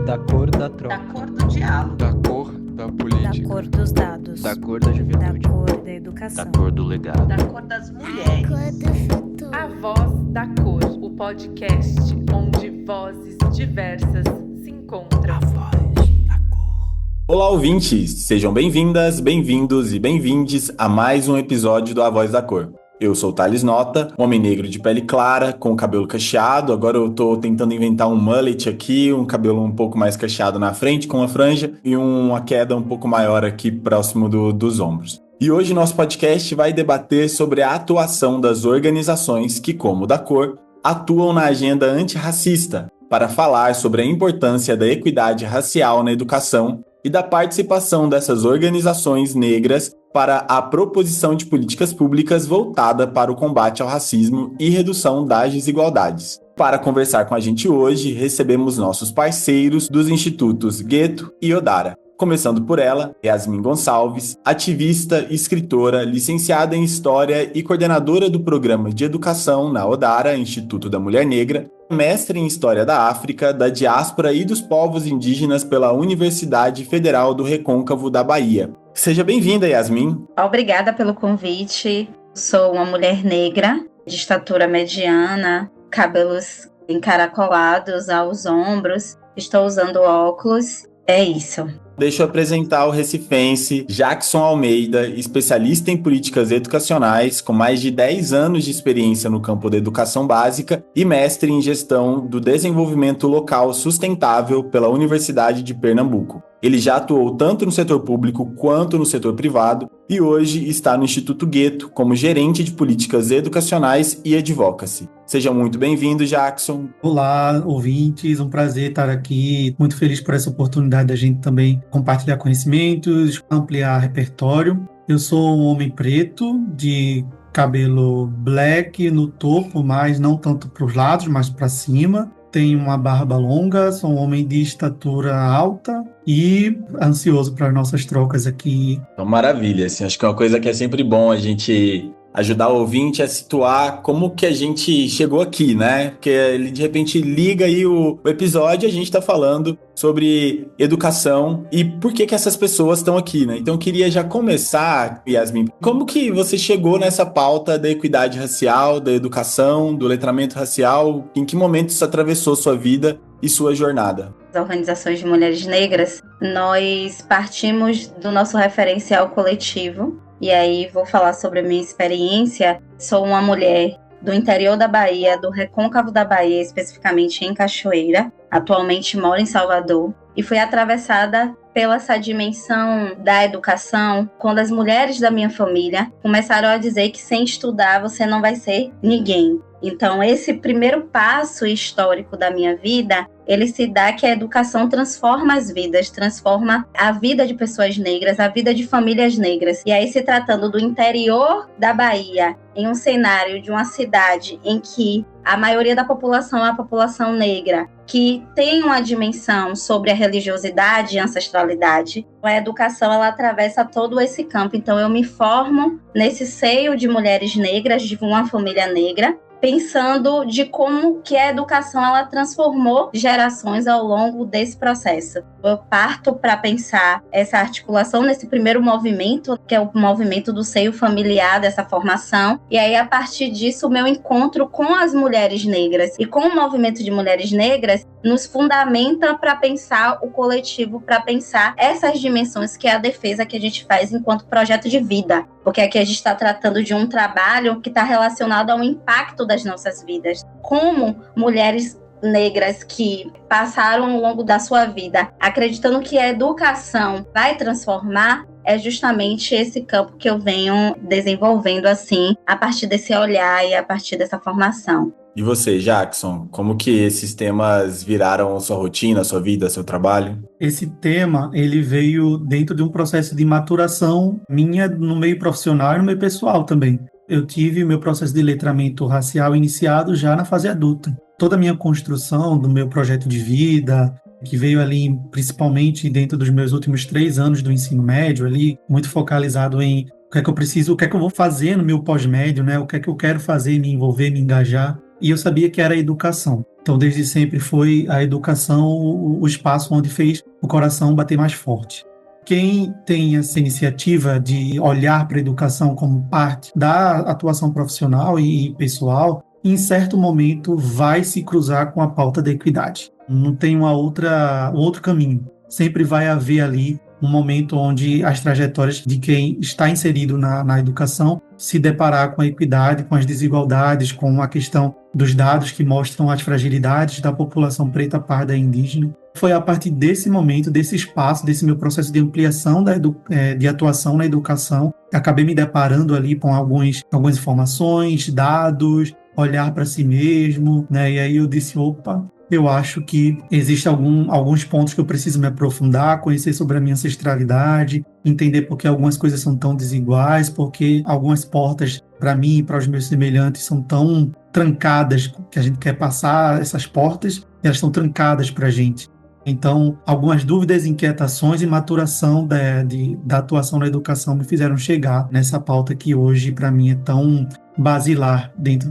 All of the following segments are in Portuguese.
Da cor da Da troca. cor do diálogo. Da cor da Da política. cor dos dados. Da cor da Da juventude. cor da Da educação. cor do legado. Da cor das mulheres. A Voz da Cor, o podcast onde vozes diversas se encontram. Olá, ouvintes! Sejam bem-vindas, bem-vindos e bem-vindes a mais um episódio do A Voz da Cor. Eu sou o Thales Nota, um homem negro de pele clara, com cabelo cacheado. Agora eu tô tentando inventar um mullet aqui, um cabelo um pouco mais cacheado na frente, com uma franja, e uma queda um pouco maior aqui próximo dos ombros. E hoje nosso podcast vai debater sobre a atuação das organizações que, como da cor, atuam na agenda antirracista, para falar sobre a importância da equidade racial na educação e da participação dessas organizações negras para a proposição de políticas públicas voltada para o combate ao racismo e redução das desigualdades. Para conversar com a gente hoje, recebemos nossos parceiros dos institutos Gueto e Odara. Começando por ela, Yasmin Gonçalves, ativista, escritora, licenciada em História e coordenadora do Programa de Educação na Odara, Instituto da Mulher Negra, mestre em História da África, da Diáspora e dos Povos Indígenas pela Universidade Federal do Recôncavo da Bahia. Seja bem-vinda, Yasmin. Obrigada pelo convite. Sou uma mulher negra, de estatura mediana, cabelos encaracolados aos ombros. Estou usando óculos. É isso. Deixa eu apresentar o recifense Jackson Almeida, especialista em políticas educacionais, com mais de 10 anos de experiência no campo da educação básica e mestre em gestão do desenvolvimento local sustentável pela Universidade de Pernambuco. Ele já atuou tanto no setor público quanto no setor privado e hoje está no Instituto Gueto como gerente de políticas educacionais e advocacy. Seja muito bem-vindo, Jackson. Olá, ouvintes, um prazer estar aqui. Muito feliz por essa oportunidade da gente também compartilhar conhecimentos, ampliar repertório. Eu sou um homem preto, de cabelo black no topo, mas não tanto para os lados, mas para cima. Tenho uma barba longa, sou um homem de estatura alta e ansioso para as nossas trocas aqui. Então, maravilha, assim, acho que é uma coisa que é sempre bom a gente ajudar o ouvinte a situar como que a gente chegou aqui, né? Porque ele de repente liga aí o episódio e a gente tá falando sobre educação e por que essas pessoas estão aqui, né? Então eu queria já começar, Yasmin, como que você chegou nessa pauta da equidade racial, da educação, do letramento racial? Em que momento isso atravessou sua vida e sua jornada? As organizações de mulheres negras, nós partimos do nosso referencial coletivo. E aí vou falar sobre a minha experiência. Sou uma mulher do interior da Bahia, do Recôncavo da Bahia, especificamente em Cachoeira. Atualmente moro em Salvador. E fui atravessada pela essa dimensão da educação, quando as mulheres da minha família começaram a dizer que sem estudar você não vai ser ninguém. Então, esse primeiro passo histórico da minha vida, ele se dá que a educação transforma as vidas, transforma a vida de pessoas negras, a vida de famílias negras. E aí, se tratando do interior da Bahia, em um cenário de uma cidade em que a maioria da população é a população negra, que tem uma dimensão sobre a religiosidade e ancestralidade, a educação ela atravessa todo esse campo. Então, eu me formo nesse seio de mulheres negras, de uma família negra, pensando de como que a educação ela transformou gerações ao longo desse processo. Eu parto para pensar essa articulação nesse primeiro movimento, que é o movimento do seio familiar dessa formação, e aí a partir disso o meu encontro com as mulheres negras e com o movimento de mulheres negras nos fundamenta para pensar o coletivo, para pensar essas dimensões que é a defesa que a gente faz enquanto projeto de vida, porque aqui a gente está tratando de um trabalho que está relacionado ao impacto das nossas vidas. Como mulheres negras que passaram ao longo da sua vida acreditando que a educação vai transformar, é justamente esse campo que eu venho desenvolvendo assim, a partir desse olhar e a partir dessa formação. E você, Jackson, como que esses temas viraram sua rotina, sua vida, seu trabalho? Esse tema, ele veio dentro de um processo de maturação minha no meio profissional e no meio pessoal também. Eu tive meu processo de letramento racial iniciado já na fase adulta. Toda a minha construção do meu projeto de vida, que veio ali principalmente dentro dos meus últimos 3 anos do ensino médio, ali muito focalizado em o que é que eu preciso, o que é que eu vou fazer no meu pós-médio, né? O que é que eu quero fazer, me envolver, me engajar. e eu sabia que era a educação. Então, desde sempre foi a educação o espaço onde fez o coração bater mais forte. Quem tem essa iniciativa de olhar para a educação como parte da atuação profissional e pessoal, em certo momento vai se cruzar com a pauta da equidade. Não tem um outro caminho. Sempre vai haver ali um momento onde as trajetórias de quem está inserido na educação se deparar com a equidade, com as desigualdades, com a questão dos dados que mostram as fragilidades da população preta, parda e indígena. Foi a partir desse momento, desse espaço, desse meu processo de ampliação de atuação na educação, que acabei me deparando ali com algumas informações, dados, olhar para si mesmo, né? E aí eu disse, opa, eu acho que existem alguns pontos que eu preciso me aprofundar, conhecer sobre a minha ancestralidade, entender por que algumas coisas são tão desiguais, porque algumas portas, para mim e para os meus semelhantes, são tão trancadas, que a gente quer passar essas portas, e elas estão trancadas para a gente. Então, algumas dúvidas, inquietações e maturação da atuação na educação me fizeram chegar nessa pauta que hoje, para mim, é tão basilar dentro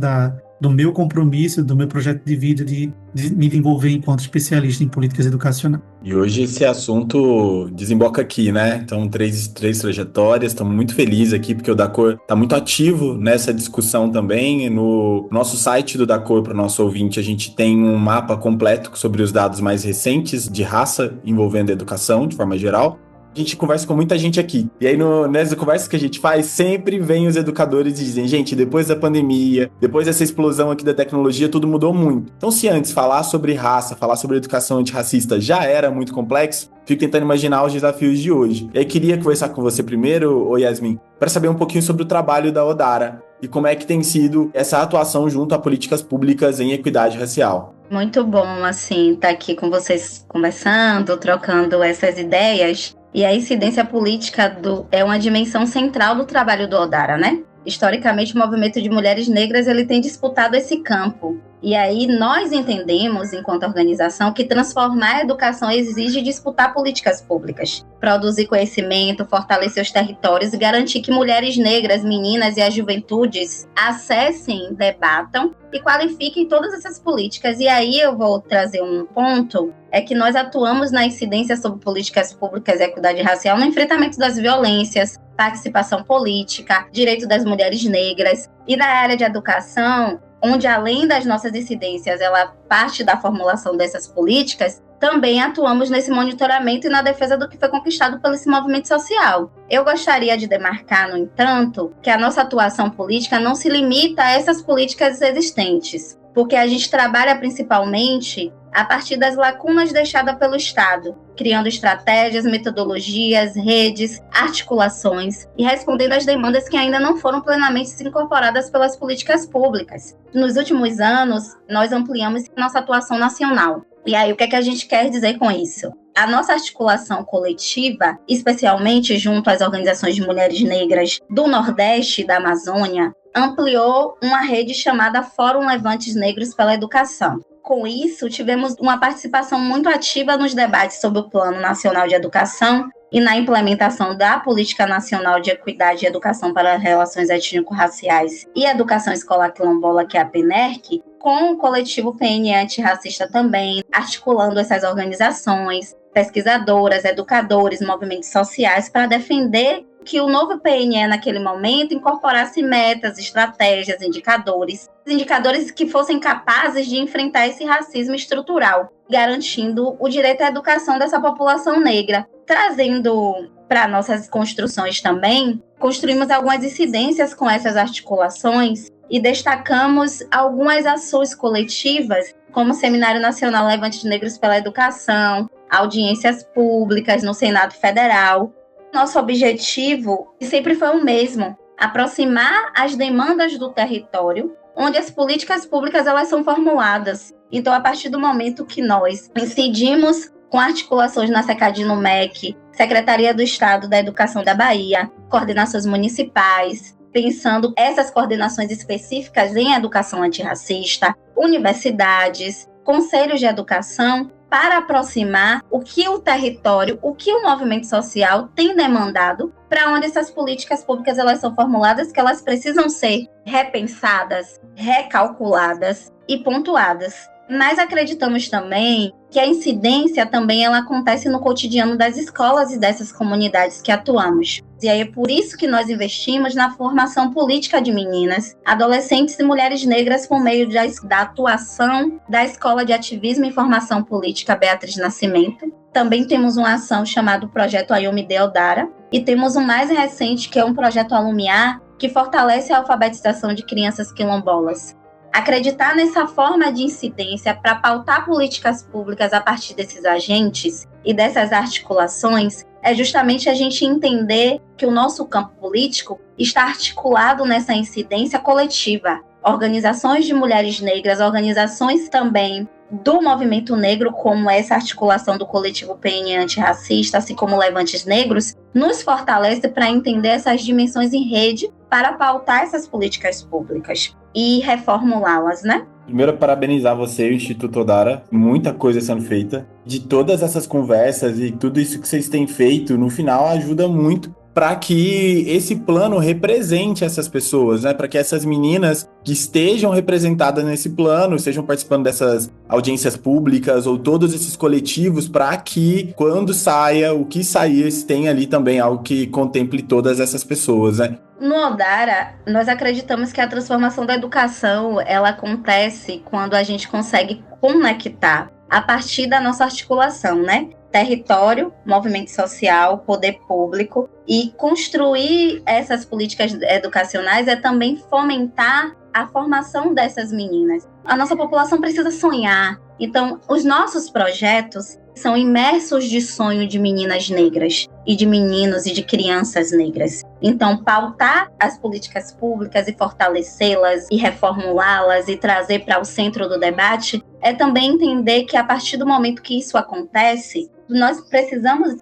do meu compromisso, do meu projeto de vida de me envolver enquanto especialista em políticas educacionais. E hoje esse assunto desemboca aqui, né? Então, três trajetórias, estamos muito felizes aqui, porque o DACOR está muito ativo nessa discussão também. No nosso site do DACOR, para o nosso ouvinte, a gente tem um mapa completo sobre os dados mais recentes de raça envolvendo a educação, de forma geral. A gente conversa com muita gente aqui. E aí, nessas conversas que a gente faz, sempre vem os educadores e dizem, gente, depois da pandemia, depois dessa explosão aqui da tecnologia, tudo mudou muito. Então, se antes falar sobre raça, falar sobre educação antirracista já era muito complexo, fico tentando imaginar os desafios de hoje. E aí, queria conversar com você primeiro, Yasmin, para saber um pouquinho sobre o trabalho da Odara e como é que tem sido essa atuação junto a políticas públicas em equidade racial. Muito bom, assim, estar aqui com vocês conversando, trocando essas ideias. E a incidência política é uma dimensão central do trabalho do Odara, né? Historicamente, o movimento de mulheres negras ele tem disputado esse campo. E aí nós entendemos, enquanto organização, que transformar a educação exige disputar políticas públicas, produzir conhecimento, fortalecer os territórios e garantir que mulheres negras, meninas e as juventudes acessem, debatam e qualifiquem todas essas políticas. E aí eu vou trazer um ponto, é que nós atuamos na incidência sobre políticas públicas e equidade racial no enfrentamento das violências, participação política, direito das mulheres negras. E na área de educação, onde além das nossas incidências, ela parte da formulação dessas políticas, também atuamos nesse monitoramento e na defesa do que foi conquistado pelo esse movimento social. Eu gostaria de demarcar, no entanto, que a nossa atuação política não se limita a essas políticas existentes, porque a gente trabalha principalmente a partir das lacunas deixadas pelo Estado, criando estratégias, metodologias, redes, articulações e respondendo às demandas que ainda não foram plenamente incorporadas pelas políticas públicas. Nos últimos anos, nós ampliamos nossa atuação nacional. E aí, o que é que a gente quer dizer com isso? A nossa articulação coletiva, especialmente junto às organizações de mulheres negras do Nordeste e da Amazônia, ampliou uma rede chamada Fórum Levantes Negros pela Educação. Com isso, tivemos uma participação muito ativa nos debates sobre o Plano Nacional de Educação e na implementação da Política Nacional de Equidade e Educação para Relações Étnico-Raciais e Educação Escolar Quilombola, que é a PNERC, com o coletivo PN Antirracista também, articulando essas organizações, pesquisadoras, educadores, movimentos sociais, para defender que o novo PNE, naquele momento, incorporasse metas, estratégias, indicadores que fossem capazes de enfrentar esse racismo estrutural, garantindo o direito à educação dessa população negra. Trazendo para nossas construções também, construímos algumas incidências com essas articulações e destacamos algumas ações coletivas, como o Seminário Nacional Levantes Negros pela Educação, audiências públicas no Senado Federal. Nosso objetivo sempre foi o mesmo, aproximar as demandas do território, onde as políticas públicas elas são formuladas. Então, a partir do momento que nós incidimos com articulações na SECAD-NUMEC, Secretaria do Estado da Educação da Bahia, coordenações municipais, pensando essas coordenações específicas em educação antirracista, universidades, conselhos de educação, para aproximar o que o território, o que o movimento social tem demandado, para onde essas políticas públicas elas são formuladas, que elas precisam ser repensadas, recalculadas e pontuadas. Mas acreditamos também que a incidência também ela acontece no cotidiano das escolas e dessas comunidades que atuamos. E aí é por isso que nós investimos na formação política de meninas, adolescentes e mulheres negras por meio da atuação da Escola de Ativismo e Formação Política Beatriz Nascimento. Também temos uma ação chamada Projeto Ayomide Odara e temos um mais recente que é um projeto Alumiar, que fortalece a alfabetização de crianças quilombolas. Acreditar nessa forma de incidência para pautar políticas públicas a partir desses agentes e dessas articulações é justamente a gente entender que o nosso campo político está articulado nessa incidência coletiva. Organizações de mulheres negras, organizações também do movimento negro, como essa articulação do coletivo PN antirracista, assim como Levantes Negros, nos fortalece para entender essas dimensões em rede para pautar essas políticas públicas e reformulá-las, né? Primeiro, parabenizar você e o Instituto Odara. Muita coisa sendo feita. De todas essas conversas e tudo isso que vocês têm feito, no final ajuda muito para que esse plano represente essas pessoas, né? Para que essas meninas que estejam representadas nesse plano, estejam participando dessas audiências públicas ou todos esses coletivos, para que quando saia, o que sair, tenha ali também algo que contemple todas essas pessoas, né? No Odara, nós acreditamos que a transformação da educação, ela acontece quando a gente consegue conectar a partir da nossa articulação, né? Território, movimento social, poder público, e construir essas políticas educacionais é também fomentar a formação dessas meninas. A nossa população precisa sonhar, então os nossos projetos são imersos de sonho de meninas negras e de meninos e de crianças negras. Então, pautar as políticas públicas e fortalecê-las e reformulá-las e trazer para o centro do debate é também entender que a partir do momento que isso acontece, nós precisamos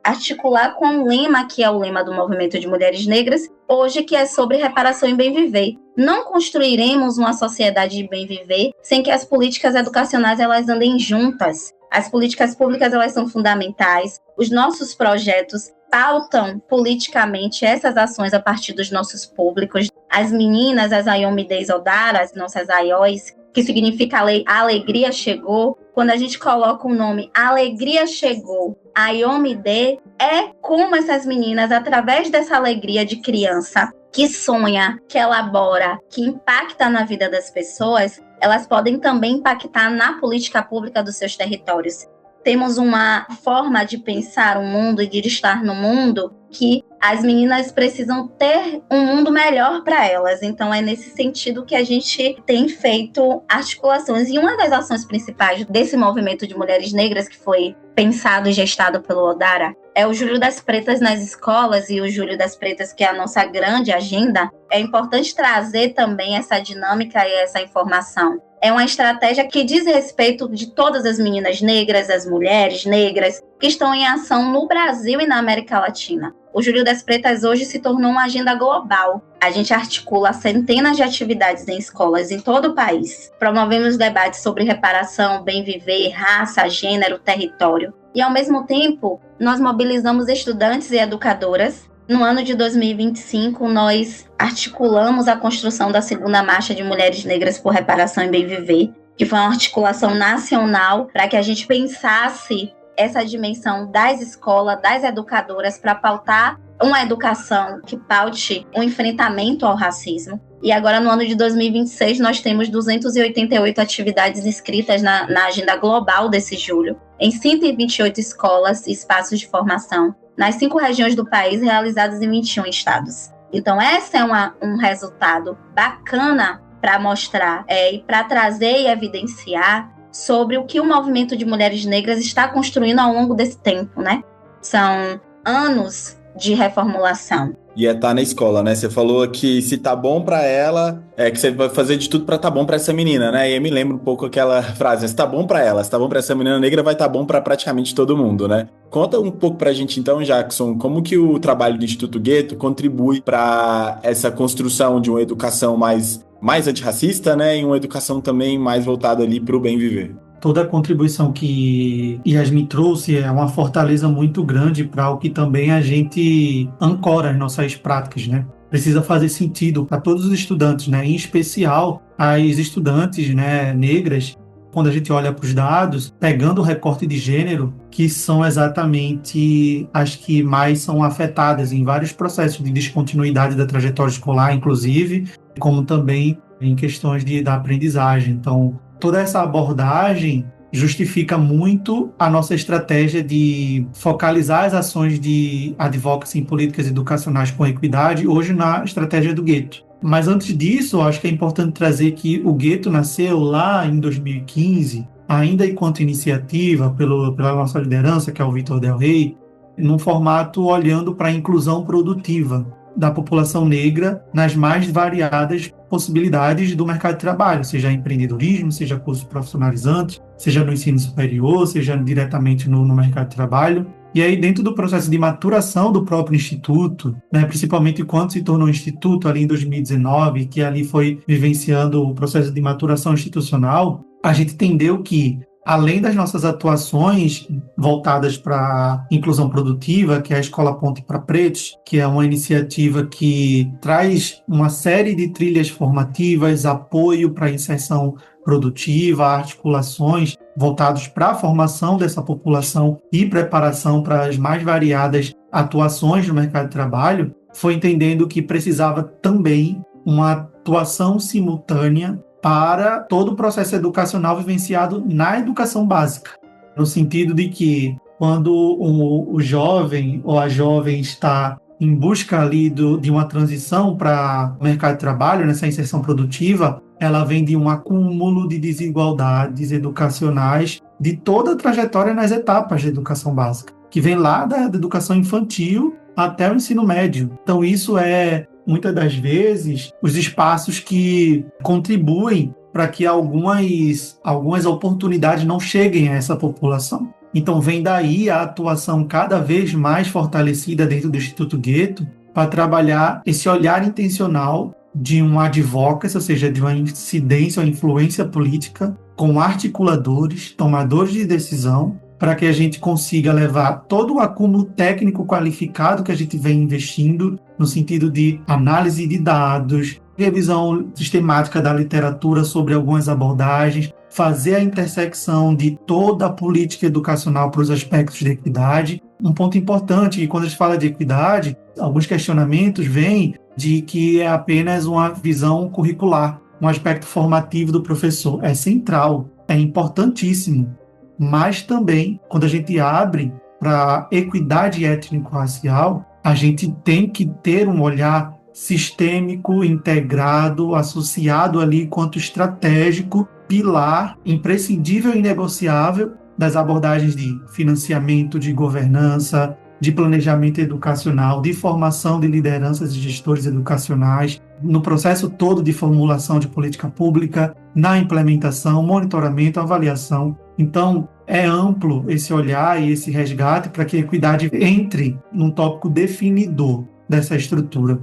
articular com um lema que é o lema do movimento de mulheres negras, hoje, que é sobre reparação e bem viver. Não construiremos uma sociedade de bem viver sem que as políticas educacionais elas andem juntas. As políticas públicas elas são fundamentais. Os nossos projetos pautam politicamente essas ações a partir dos nossos públicos. As meninas, as Ayomide Odara, as nossas Ayós, que significa a alegria chegou. Quando a gente coloca o nome Alegria Chegou, Ayomide, é como essas meninas, através dessa alegria de criança, que sonha, que elabora, que impacta na vida das pessoas, elas podem também impactar na política pública dos seus territórios. Temos uma forma de pensar o mundo e de estar no mundo que as meninas precisam ter um mundo melhor para elas. Então, é nesse sentido que a gente tem feito articulações. E uma das ações principais desse movimento de mulheres negras que foi pensado e gestado pelo Odara é o Julho das Pretas nas escolas, e o Julho das Pretas, que é a nossa grande agenda. É importante trazer também essa dinâmica e essa informação. É uma estratégia que diz respeito de todas as meninas negras, as mulheres negras, que estão em ação no Brasil e na América Latina. O Julho das Pretas hoje se tornou uma agenda global. A gente articula centenas de atividades em escolas em todo o país. Promovemos debates sobre reparação, bem viver, raça, gênero, território. E, ao mesmo tempo, nós mobilizamos estudantes e educadoras. No ano de 2025, nós articulamos a construção da segunda marcha de Mulheres Negras por Reparação e Bem Viver, que foi uma articulação nacional para que a gente pensasse essa dimensão das escolas, das educadoras, para pautar uma educação que paute o enfrentamento ao racismo. E agora, no ano de 2026, nós temos 288 atividades inscritas na agenda global desse julho, em 128 escolas e espaços de formação, nas 5 regiões do país, realizadas em 21 estados. Então, esse é um resultado bacana para mostrar e para trazer e evidenciar sobre o que o movimento de mulheres negras está construindo ao longo desse tempo, né? São anos de reformulação. E é estar na escola, né? Você falou que se tá bom pra ela, que você vai fazer de tudo pra tá bom pra essa menina, né? E eu me lembro um pouco aquela frase, se tá bom pra ela, se tá bom pra essa menina negra, vai tá bom pra praticamente todo mundo, né? Conta um pouco pra gente então, Jackson, como que o trabalho do Instituto Gueto contribui pra essa construção de uma educação mais antirracista, né? E uma educação também mais voltada ali pro bem viver. toda a contribuição que Yasmin trouxe é uma fortaleza muito grande para o que também a gente ancora as nossas práticas, né? Precisa fazer sentido para todos os estudantes, né? Em especial as estudantes, né, negras, quando a gente olha para os dados, pegando o recorte de gênero, que são exatamente as que mais são afetadas em vários processos de descontinuidade da trajetória escolar, inclusive, como também em questões da aprendizagem. Então, toda essa abordagem justifica muito a nossa estratégia de focalizar as ações de advocacy em políticas educacionais com equidade, hoje na estratégia do gueto. Mas antes disso, acho que é importante trazer que o gueto nasceu lá em 2015, ainda enquanto iniciativa pela nossa liderança, que é o Vitor Del Rey, num formato olhando para a inclusão produtiva da população negra nas mais variadas possibilidades do mercado de trabalho, seja empreendedorismo, seja cursos profissionalizantes, seja no ensino superior, seja diretamente no mercado de trabalho. E aí, dentro do processo de maturação do próprio Instituto, né, principalmente quando se tornou Instituto ali em 2019, que ali foi vivenciando o processo de maturação institucional, a gente entendeu que, além das nossas atuações voltadas para a inclusão produtiva, que é a Escola Ponte para Pretos, que é uma iniciativa que traz uma série de trilhas formativas, apoio para a inserção produtiva, articulações voltados para a formação dessa população e preparação para as mais variadas atuações no mercado de trabalho, foi entendendo que precisava também uma atuação simultânea para todo o processo educacional vivenciado na educação básica, no sentido de que quando o jovem ou a jovem está em busca ali de uma transição para o mercado de trabalho, nessa inserção produtiva, ela vem de um acúmulo de desigualdades educacionais de toda a trajetória nas etapas da educação básica, que vem lá da educação infantil até o ensino médio. Então isso é, muitas das vezes, os espaços que contribuem para que algumas oportunidades não cheguem a essa população. Então vem daí a atuação cada vez mais fortalecida dentro do Instituto Gueto para trabalhar esse olhar intencional de um advocacy, ou seja, de uma incidência ou influência política com articuladores, tomadores de decisão, para que a gente consiga levar todo o acúmulo técnico qualificado que a gente vem investindo no sentido de análise de dados, revisão sistemática da literatura sobre algumas abordagens, fazer a intersecção de toda a política educacional para os aspectos de equidade. Um ponto importante, que quando a gente fala de equidade, alguns questionamentos vêm de que é apenas uma visão curricular, um aspecto formativo do professor. É central, é importantíssimo, mas também, quando a gente abre para equidade étnico-racial, a gente tem que ter um olhar sistêmico, integrado, associado ali quanto estratégico, pilar imprescindível e inegociável das abordagens de financiamento, de governança, de planejamento educacional, de formação de lideranças e gestores educacionais, no processo todo de formulação de política pública, na implementação, monitoramento, avaliação. Então, é amplo esse olhar e esse resgate para que a equidade entre num tópico definidor dessa estrutura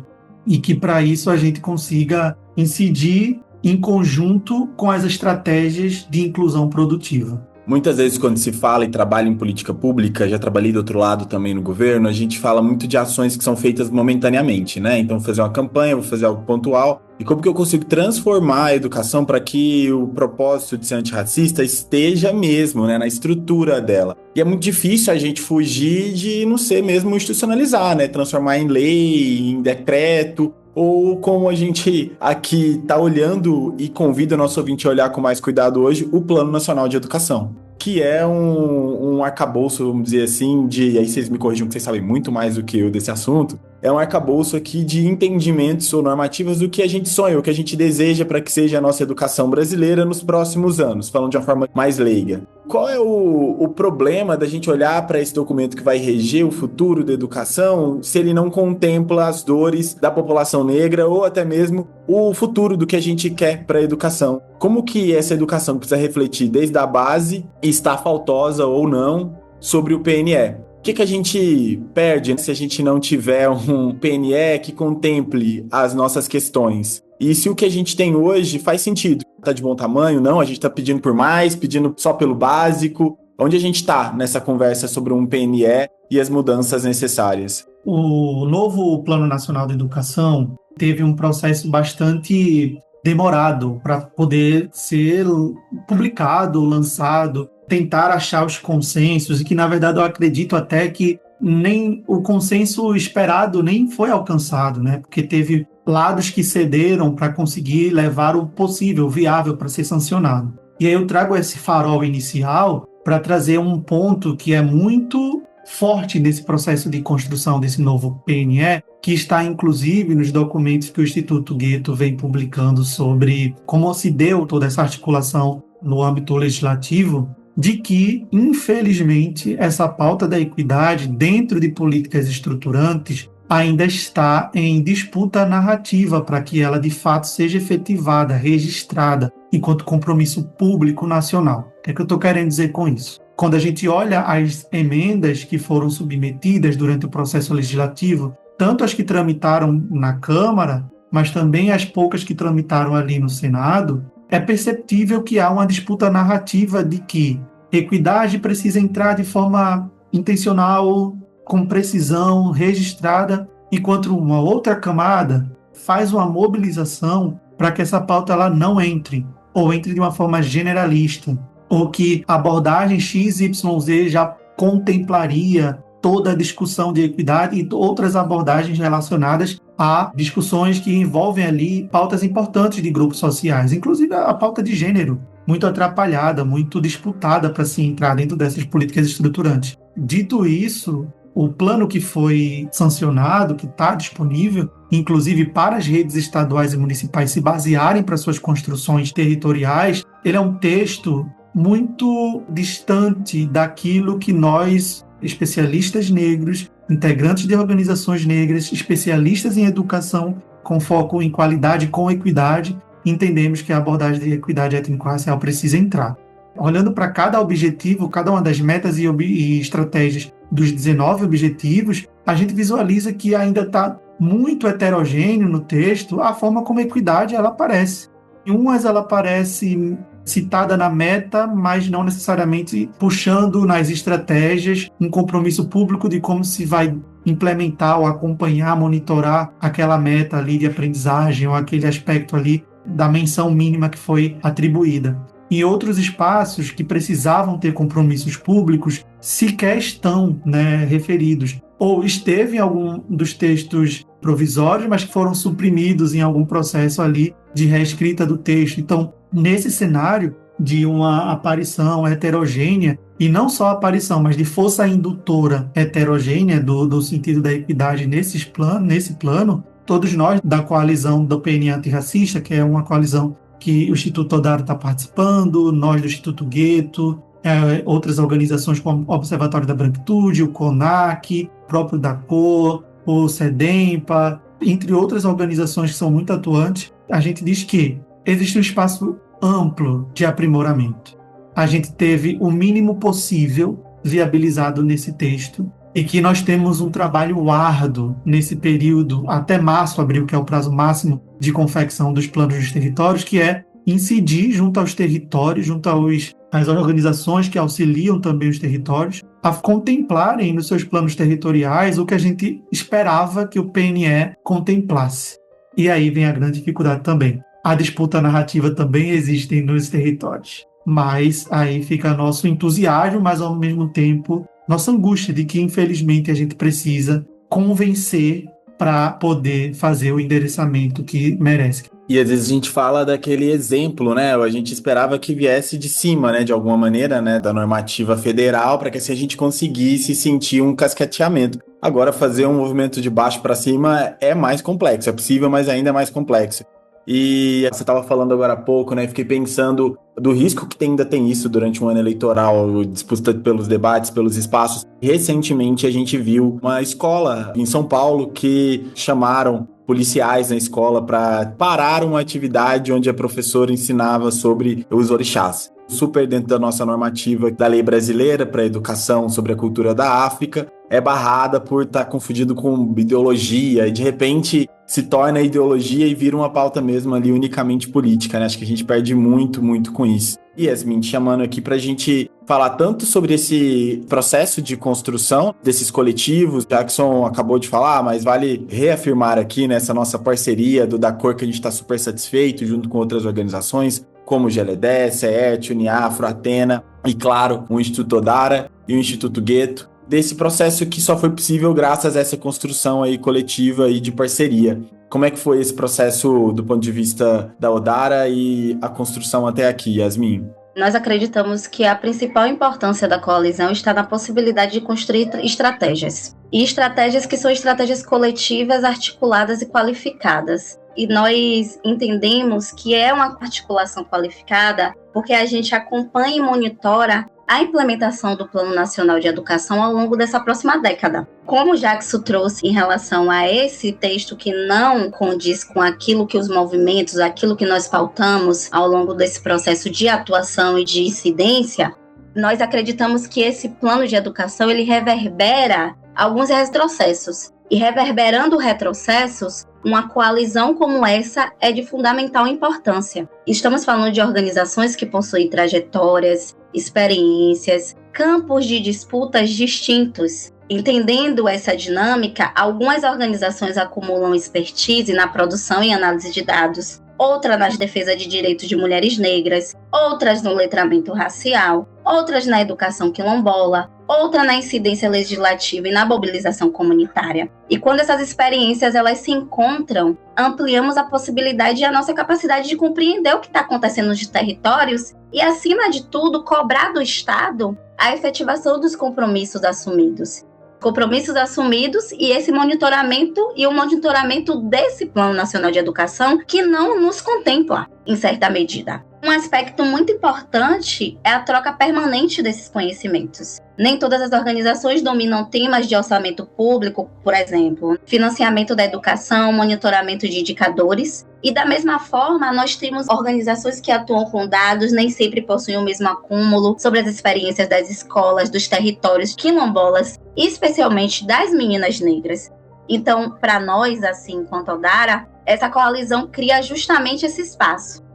e que, para isso, a gente consiga incidir em conjunto com as estratégias de inclusão produtiva. Muitas vezes, quando se fala e trabalha em política pública, já trabalhei do outro lado também no governo, a gente fala muito de ações que são feitas momentaneamente, né? Então, vou fazer uma campanha, vou fazer algo pontual. E como que eu consigo transformar a educação para que o propósito de ser antirracista esteja mesmo, né, na estrutura dela? E é muito difícil a gente fugir de não ser mesmo institucionalizar, né? Transformar em lei, em decreto, ou como a gente aqui está olhando e convida o nosso ouvinte a olhar com mais cuidado hoje, o Plano Nacional de Educação, que é um arcabouço, vamos dizer assim, aí vocês me corrijam que vocês sabem muito mais do que eu desse assunto, é um arcabouço aqui de entendimentos ou normativas do que a gente sonha, o que a gente deseja para que seja a nossa educação brasileira nos próximos anos, falando de uma forma mais leiga. Qual é o problema da gente olhar para esse documento que vai reger o futuro da educação se ele não contempla as dores da população negra ou até mesmo o futuro do que a gente quer para a educação? Como que essa educação precisa refletir desde a base e está faltosa ou não sobre o PNE? O que a gente perde se a gente não tiver um PNE que contemple as nossas questões? E se o que a gente tem hoje faz sentido? Tá de bom tamanho? Não, a gente tá pedindo por mais, pedindo só pelo básico. Onde a gente tá nessa conversa sobre um PNE e as mudanças necessárias? O novo Plano Nacional de Educação teve um processo bastante demorado para poder ser publicado, lançado, tentar achar os consensos, e que, na verdade, eu acredito até que nem o consenso esperado nem foi alcançado, né? Porque teve lados que cederam para conseguir levar o possível, viável, para ser sancionado. E aí eu trago esse farol inicial para trazer um ponto que é muito forte nesse processo de construção desse novo PNE, que está inclusive nos documentos que o Instituto Goethe vem publicando sobre como se deu toda essa articulação no âmbito legislativo, de que, infelizmente, essa pauta da equidade dentro de políticas estruturantes ainda está em disputa narrativa para que ela, de fato, seja efetivada, registrada, enquanto compromisso público nacional. O que é que eu estou querendo dizer com isso? Quando a gente olha as emendas que foram submetidas durante o processo legislativo, tanto as que tramitaram na Câmara, mas também as poucas que tramitaram ali no Senado, é perceptível que há uma disputa narrativa de que equidade precisa entrar de forma intencional, com precisão, registrada, enquanto uma outra camada faz uma mobilização para que essa pauta ela não entre, ou entre de uma forma generalista, ou que a abordagem XYZ já contemplaria toda a discussão de equidade e outras abordagens relacionadas a discussões que envolvem ali pautas importantes de grupos sociais, inclusive a pauta de gênero, muito atrapalhada, muito disputada para se entrar dentro dessas políticas estruturantes. Dito isso, o plano que foi sancionado, que está disponível, inclusive para as redes estaduais e municipais se basearem para suas construções territoriais, ele é um texto muito distante daquilo que nós, especialistas negros, integrantes de organizações negras, especialistas em educação com foco em qualidade com equidade, entendemos que a abordagem de equidade étnico-racial precisa entrar. Olhando para cada objetivo, cada uma das metas e estratégias dos 19 objetivos, a gente visualiza que ainda está muito heterogêneo no texto a forma como a equidade ela aparece. Em umas ela aparece citada na meta, mas não necessariamente puxando nas estratégias um compromisso público de como se vai implementar ou acompanhar, monitorar aquela meta ali de aprendizagem ou aquele aspecto ali da menção mínima que foi atribuída. Em outros espaços que precisavam ter compromissos públicos, sequer estão, referidos. Ou esteve em algum dos textos provisórios, mas que foram suprimidos em algum processo ali de reescrita do texto. Então, nesse cenário de uma aparição heterogênea, e não só aparição, mas de força indutora heterogênea do sentido da equidade nesse plano, todos nós da coalizão do PNE antirracista, que é uma coalizão que o Instituto Odaro está participando, nós do Instituto Goethe, outras organizações como o Observatório da Branquitude, o CONAC, o próprio da Cor, o SEDEMPA, entre outras organizações que são muito atuantes, a gente diz que existe um espaço amplo de aprimoramento. A gente teve o mínimo possível viabilizado nesse texto e que nós temos um trabalho árduo nesse período, até março, abril, que é o prazo máximo de confecção dos planos dos territórios, que é incidir junto aos territórios, junto às organizações que auxiliam também os territórios, a contemplarem nos seus planos territoriais o que a gente esperava que o PNE contemplasse. E aí vem a grande dificuldade também. A disputa narrativa também existe nos territórios. Mas aí fica nosso entusiasmo, mas ao mesmo tempo nossa angústia de que, infelizmente, a gente precisa convencer para poder fazer o endereçamento que merece. E às vezes a gente fala daquele exemplo, né? A gente esperava que viesse de cima, né? De alguma maneira, né? Da normativa federal, para que assim a gente conseguisse sentir um cascateamento. Agora, fazer um movimento de baixo para cima é mais complexo. É possível, mas ainda é mais complexo. E você estava falando agora há pouco, né? Fiquei pensando do risco que ainda tem isso durante um ano eleitoral, disputa pelos debates, pelos espaços. Recentemente a gente viu uma escola em São Paulo que chamaram policiais na escola para parar uma atividade onde a professora ensinava sobre os orixás. Super dentro da nossa normativa da lei brasileira para a educação sobre a cultura da África, é barrada por estar confundido com ideologia, e de repente se torna ideologia e vira uma pauta mesmo ali unicamente política, né? Acho que a gente perde muito, muito com isso. E Yasmin, te chamando aqui pra gente falar tanto sobre esse processo de construção desses coletivos. Jackson acabou de falar, mas vale reafirmar aqui nessa nossa parceria da cor que a gente está super satisfeito, junto com outras organizações, como o GLD, CET, Uniafro, Atena e, claro, o Instituto Odara e o Instituto Gueto, desse processo que só foi possível graças a essa construção aí coletiva e de parceria. Como é que foi esse processo do ponto de vista da Odara e a construção até aqui, Yasmin? Nós acreditamos que a principal importância da coalizão está na possibilidade de construir estratégias. E estratégias que são estratégias coletivas, articuladas e qualificadas. E nós entendemos que é uma articulação qualificada porque a gente acompanha e monitora a implementação do Plano Nacional de Educação ao longo dessa próxima década. Como o Jackson trouxe em relação a esse texto que não condiz com aquilo que os movimentos, aquilo que nós pautamos ao longo desse processo de atuação e de incidência, nós acreditamos que esse plano de educação ele reverbera alguns retrocessos. E reverberando retrocessos, uma coalizão como essa é de fundamental importância. Estamos falando de organizações que possuem trajetórias, experiências, campos de disputas distintos. Entendendo essa dinâmica, algumas organizações acumulam expertise na produção e análise de dados, outras na defesa de direitos de mulheres negras, outras no letramento racial, outras na educação quilombola, outra na incidência legislativa e na mobilização comunitária. E quando essas experiências elas se encontram, ampliamos a possibilidade e a nossa capacidade de compreender o que está acontecendo nos territórios e, acima de tudo, cobrar do Estado a efetivação dos compromissos assumidos. Compromissos assumidos e esse monitoramento e o monitoramento desse Plano Nacional de Educação que não nos contempla, em certa medida. Um aspecto muito importante é a troca permanente desses conhecimentos. Nem todas as organizações dominam temas de orçamento público, por exemplo, financiamento da educação, monitoramento de indicadores. E da mesma forma, nós temos organizações que atuam com dados, nem sempre possuem o mesmo acúmulo sobre as experiências das escolas, dos territórios quilombolas, e especialmente das meninas negras. Então, para nós, assim, enquanto Odara, essa coalizão cria justamente esse espaço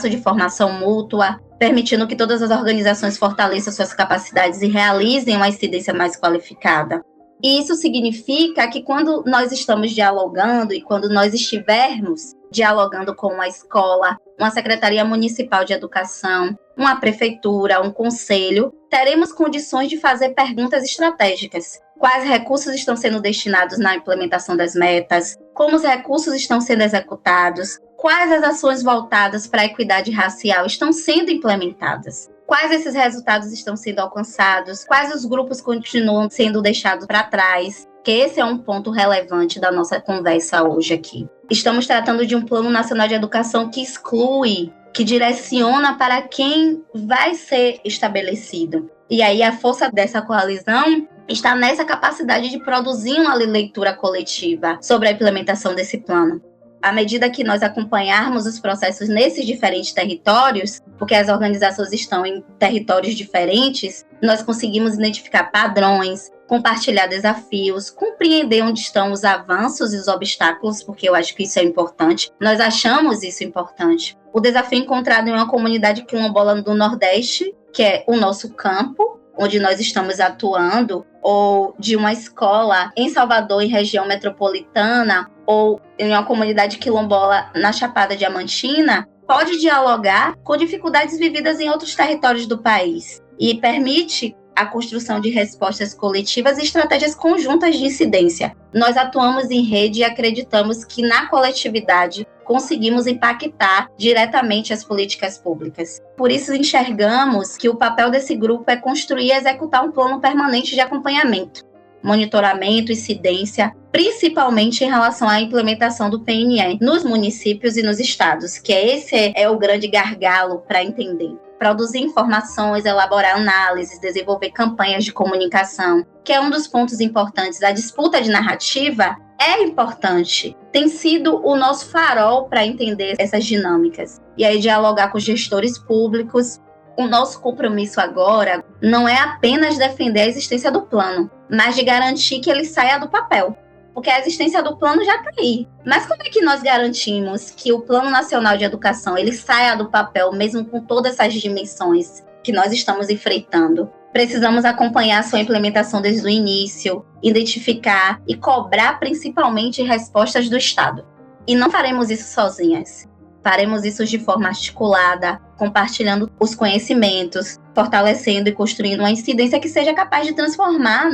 de formação mútua, permitindo que todas as organizações fortaleçam suas capacidades e realizem uma incidência mais qualificada. E isso significa que quando nós estamos dialogando e quando nós estivermos dialogando com uma escola, uma Secretaria Municipal de Educação, uma prefeitura, um conselho, teremos condições de fazer perguntas estratégicas. Quais recursos estão sendo destinados na implementação das metas? Como os recursos estão sendo executados? Quais as ações voltadas para a equidade racial estão sendo implementadas? Quais esses resultados estão sendo alcançados? Quais os grupos continuam sendo deixados para trás? Que esse é um ponto relevante da nossa conversa hoje aqui. Estamos tratando de um Plano Nacional de Educação que exclui, que direciona para quem vai ser estabelecido. E aí a força dessa coalizão está nessa capacidade de produzir uma leitura coletiva sobre a implementação desse plano. À medida que nós acompanharmos os processos nesses diferentes territórios, porque as organizações estão em territórios diferentes, nós conseguimos identificar padrões, compartilhar desafios, compreender onde estão os avanços e os obstáculos, porque eu acho que isso é importante. Nós achamos isso importante. O desafio encontrado em uma comunidade quilombola do Nordeste, que é o nosso campo, onde nós estamos atuando, ou de uma escola em Salvador, em região metropolitana, ou em uma comunidade quilombola na Chapada Diamantina, pode dialogar com dificuldades vividas em outros territórios do país e permite a construção de respostas coletivas e estratégias conjuntas de incidência. Nós atuamos em rede e acreditamos que na coletividade conseguimos impactar diretamente as políticas públicas. Por isso enxergamos que o papel desse grupo é construir e executar um plano permanente de acompanhamento, monitoramento, incidência, principalmente em relação à implementação do PNE nos municípios e nos estados, que esse é o grande gargalo para entender. Produzir informações, elaborar análises, desenvolver campanhas de comunicação, que é um dos pontos importantes. A disputa de narrativa é importante, tem sido o nosso farol para entender essas dinâmicas. E aí dialogar com gestores públicos. O nosso compromisso agora não é apenas defender a existência do plano, mas de garantir que ele saia do papel. porque a existência do plano já está aí. Mas como é que nós garantimos que o Plano Nacional de Educação ele saia do papel, mesmo com todas essas dimensões que nós estamos enfrentando? Precisamos acompanhar sua implementação desde o início, identificar e cobrar principalmente respostas do Estado. E não faremos isso sozinhas. Faremos isso de forma articulada, compartilhando os conhecimentos, fortalecendo e construindo uma incidência que seja capaz de transformar,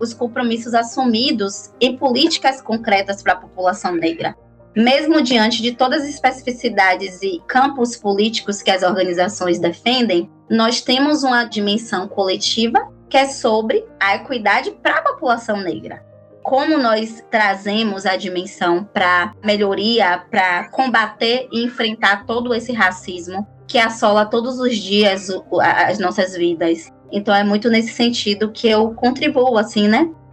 os compromissos assumidos em políticas concretas para a população negra. Mesmo diante de todas as especificidades e campos políticos que as organizações defendem, nós temos uma dimensão coletiva que é sobre a equidade para a população negra. Como nós trazemos a dimensão para melhoria, para combater e enfrentar todo esse racismo que assola todos os dias as nossas vidas. Então é muito nesse sentido que eu contribuo,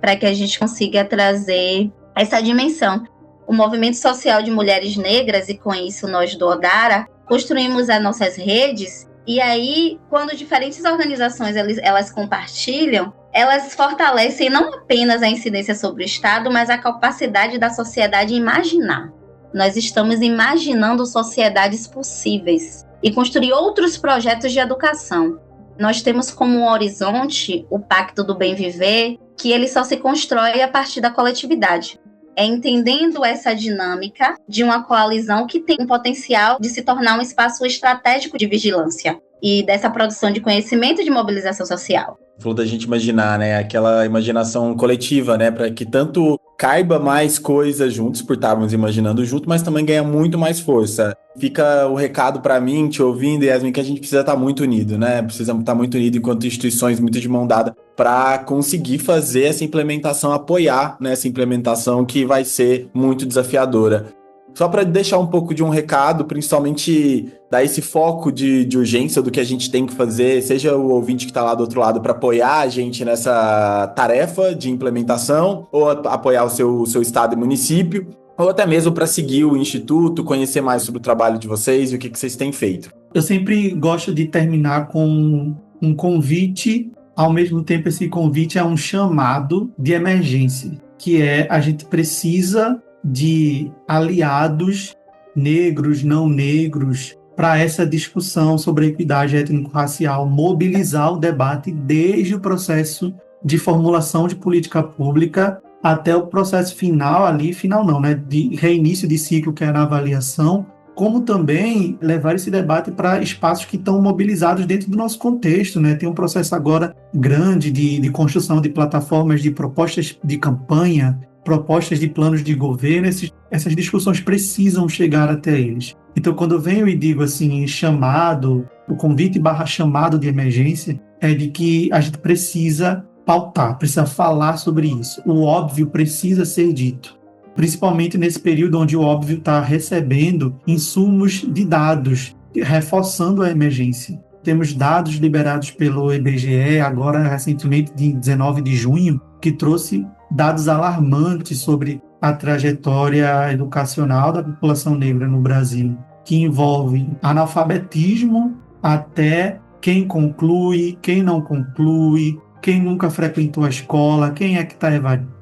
para que a gente consiga trazer essa dimensão. O movimento social de mulheres negras, e com isso nós do Odara, construímos as nossas redes, e aí, quando diferentes organizações elas compartilham, elas fortalecem não apenas a incidência sobre o Estado, mas a capacidade da sociedade imaginar. Nós estamos imaginando sociedades possíveis e construir outros projetos de educação. Nós temos como um horizonte o Pacto do Bem Viver, que ele só se constrói a partir da coletividade. É entendendo essa dinâmica de uma coalizão que tem um potencial de se tornar um espaço estratégico de vigilância e dessa produção de conhecimento e de mobilização social. Falou da gente imaginar, aquela imaginação coletiva, para que tanto caiba mais coisas juntos, por estarmos imaginando junto, mas também ganha muito mais força. Fica o recado para mim, te ouvindo, Yasmin, que a gente precisa estar muito unido, Precisa estar muito unido enquanto instituições, muito de mão dada, para conseguir fazer essa implementação, apoiar essa implementação que vai ser muito desafiadora. Só para deixar um pouco de um recado, principalmente dar esse foco de urgência do que a gente tem que fazer, seja o ouvinte que está lá do outro lado para apoiar a gente nessa tarefa de implementação, ou apoiar o seu estado e município, ou até mesmo para seguir o Instituto, conhecer mais sobre o trabalho de vocês e o que vocês têm feito. Eu sempre gosto de terminar com um convite, ao mesmo tempo esse convite é um chamado de emergência, que é a gente precisa de aliados negros, não negros, para essa discussão sobre a equidade étnico-racial, mobilizar o debate desde o processo de formulação de política pública até o processo final de reinício de ciclo, que é na avaliação, como também levar esse debate para espaços que estão mobilizados dentro do nosso contexto, Tem um processo agora grande de construção de plataformas de propostas de campanha, propostas de planos de governo. Essas discussões precisam chegar até eles. Então, quando eu venho e digo chamado, o convite / chamado de emergência, é de que a gente precisa pautar, precisa falar sobre isso. O óbvio precisa ser dito, principalmente nesse período onde o óbvio está recebendo insumos de dados, reforçando a emergência. Temos dados liberados pelo IBGE, agora recentemente, de 19 de junho, que trouxe dados alarmantes sobre a trajetória educacional da população negra no Brasil, que envolve analfabetismo até quem conclui, quem não conclui, quem nunca frequentou a escola, quem é que está,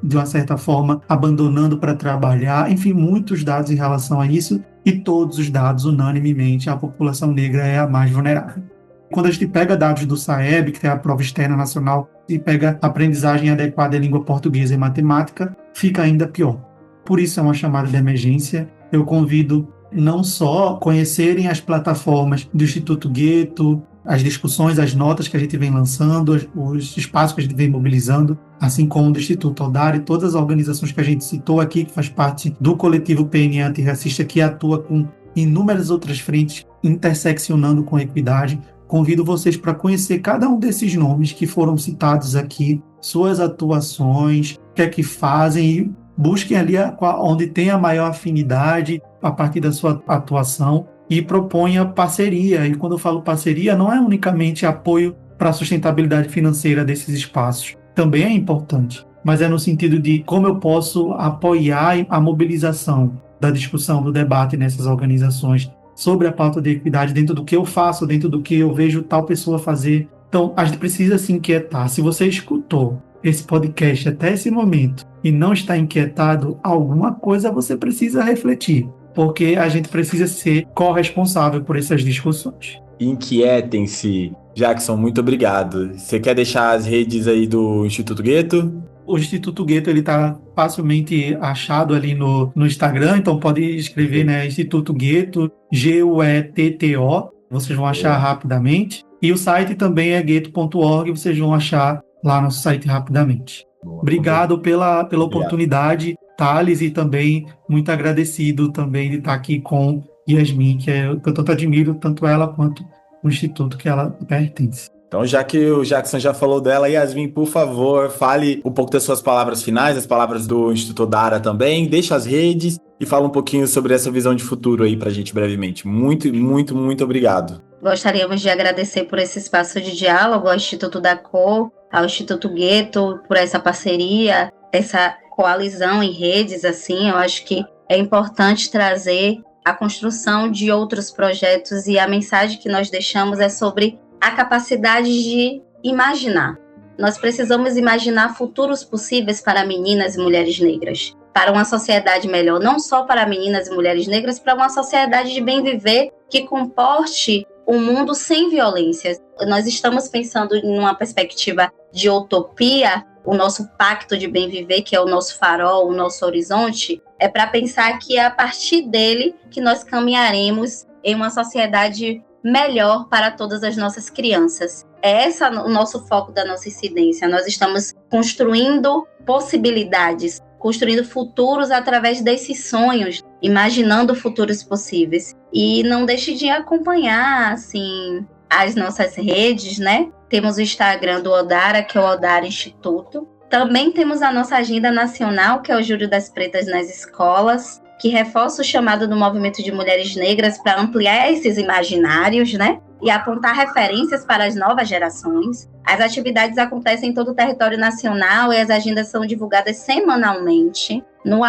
de uma certa forma, abandonando para trabalhar, enfim, muitos dados em relação a isso, e todos os dados, unanimemente, a população negra é a mais vulnerável. Quando a gente pega dados do SAEB, que é a Prova Externa Nacional, e pega aprendizagem adequada em língua portuguesa e matemática, fica ainda pior. Por isso é uma chamada de emergência. Eu convido não só conhecerem as plataformas do Instituto Gueto, as discussões, as notas que a gente vem lançando, os espaços que a gente vem mobilizando, assim como do Instituto Odara e todas as organizações que a gente citou aqui, que faz parte do coletivo PN Antirracista, que atua com inúmeras outras frentes, interseccionando com a equidade. Convido vocês para conhecer cada um desses nomes que foram citados aqui, suas atuações, o que é que fazem, e busquem ali onde tem a maior afinidade a partir da sua atuação e proponha parceria. E quando eu falo parceria, não é unicamente apoio para a sustentabilidade financeira desses espaços, também é importante, mas é no sentido de como eu posso apoiar a mobilização da discussão, do debate nessas organizações, sobre a pauta de equidade, dentro do que eu faço, dentro do que eu vejo tal pessoa fazer. Então, a gente precisa se inquietar. Se você escutou esse podcast até esse momento e não está inquietado, alguma coisa você precisa refletir, porque a gente precisa ser corresponsável por essas discussões. Inquietem-se. Jackson, muito obrigado. Você quer deixar as redes aí do Instituto Gueto? O Instituto Gueto está facilmente achado ali no Instagram, então pode escrever, né, Instituto Gueto, Guetto, vocês vão achar rapidamente. E o site também é gueto.org, vocês vão achar lá no site rapidamente. Obrigado pela oportunidade, Thales, e também muito agradecido também de estar aqui com Yasmin, que eu tanto admiro, tanto ela quanto o instituto que ela pertence. Então, já que o Jackson já falou dela, Yasmin, por favor, fale um pouco das suas palavras finais, as palavras do Instituto Odara também, deixa as redes e fala um pouquinho sobre essa visão de futuro aí pra gente brevemente. Muito, muito, muito obrigado. Gostaríamos de agradecer por esse espaço de diálogo ao Instituto da Cor, ao Instituto Gueto, por essa parceria, essa coalizão em redes, assim. Eu acho que é importante trazer a construção de outros projetos, e a mensagem que nós deixamos é sobre a capacidade de imaginar. Nós precisamos imaginar futuros possíveis para meninas e mulheres negras, para uma sociedade melhor, não só para meninas e mulheres negras, para uma sociedade de bem viver que comporte um mundo sem violência. Nós estamos pensando em uma perspectiva de utopia. O nosso pacto de bem viver, que é o nosso farol, o nosso horizonte, é para pensar que é a partir dele que nós caminharemos em uma sociedade melhor para todas as nossas crianças. É esse o nosso foco da nossa incidência. Nós estamos construindo possibilidades, construindo futuros através desses sonhos, imaginando futuros possíveis. E não deixe de acompanhar, assim, as nossas redes, né? Temos o Instagram do Odara, que é o Odara Instituto. Também temos a nossa agenda nacional, que é o Júlio das Pretas nas escolas, que reforça o chamado do movimento de mulheres negras para ampliar esses imaginários, né? E apontar referências para as novas gerações. As atividades acontecem em todo o território nacional e as agendas são divulgadas semanalmente no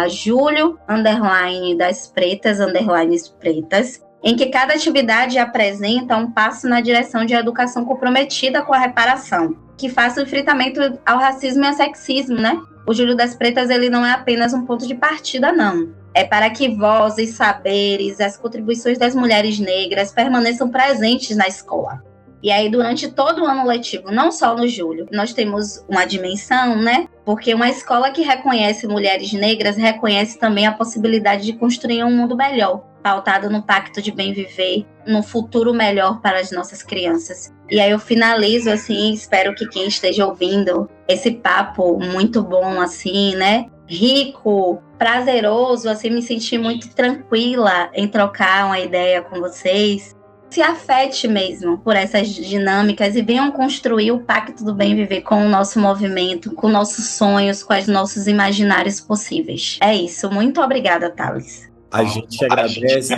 @julio_das_pretas_pretas, em que cada atividade apresenta um passo na direção de educação comprometida com a reparação, que faça o enfrentamento ao racismo e ao sexismo, né? O Júlio das Pretas, ele não é apenas um ponto de partida, não. É para que vozes, saberes, as contribuições das mulheres negras permaneçam presentes na escola. E aí, durante todo o ano letivo, não só no julho, nós temos uma dimensão, né? Porque uma escola que reconhece mulheres negras reconhece também a possibilidade de construir um mundo melhor, pautado no pacto de bem viver, num futuro melhor para as nossas crianças. E aí eu finalizo, assim, espero que quem esteja ouvindo esse papo muito bom, assim, né? Rico, prazeroso, assim, me senti muito tranquila em trocar uma ideia com vocês. Se afete mesmo por essas dinâmicas e venham construir o pacto do bem viver com o nosso movimento, com nossos sonhos, com os nossos imaginários possíveis. É isso. Muito obrigada, Thales. A gente agradece.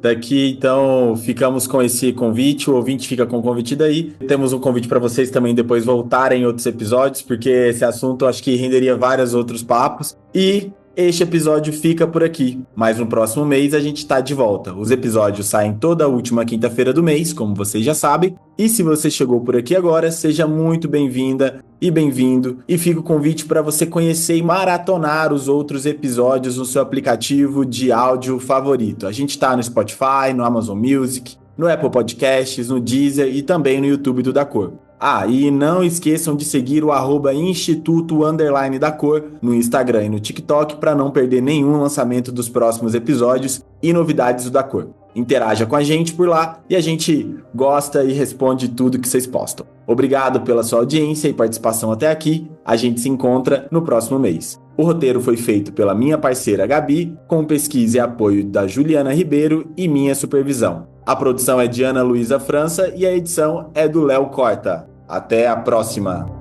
Daqui, então, ficamos com esse convite. O ouvinte fica com o convite daí. Temos um convite para vocês também depois voltarem em outros episódios, porque esse assunto acho que renderia vários outros papos. E este episódio fica por aqui, mas no próximo mês a gente tá de volta. Os episódios saem toda a última quinta-feira do mês, como vocês já sabem. E se você chegou por aqui agora, seja muito bem-vinda e bem-vindo. E fica o convite para você conhecer e maratonar os outros episódios no seu aplicativo de áudio favorito. A gente tá no Spotify, no Amazon Music, no Apple Podcasts, no Deezer e também no YouTube do Da Cor. Ah, e não esqueçam de seguir o @instituto_da_cor no Instagram e no TikTok para não perder nenhum lançamento dos próximos episódios e novidades do Da Cor. Interaja com a gente por lá e a gente gosta e responde tudo que vocês postam. Obrigado pela sua audiência e participação até aqui. A gente se encontra no próximo mês. O roteiro foi feito pela minha parceira Gabi, com pesquisa e apoio da Juliana Ribeiro e minha supervisão. A produção é de Ana Luísa França e a edição é do Léo Corta. Até a próxima!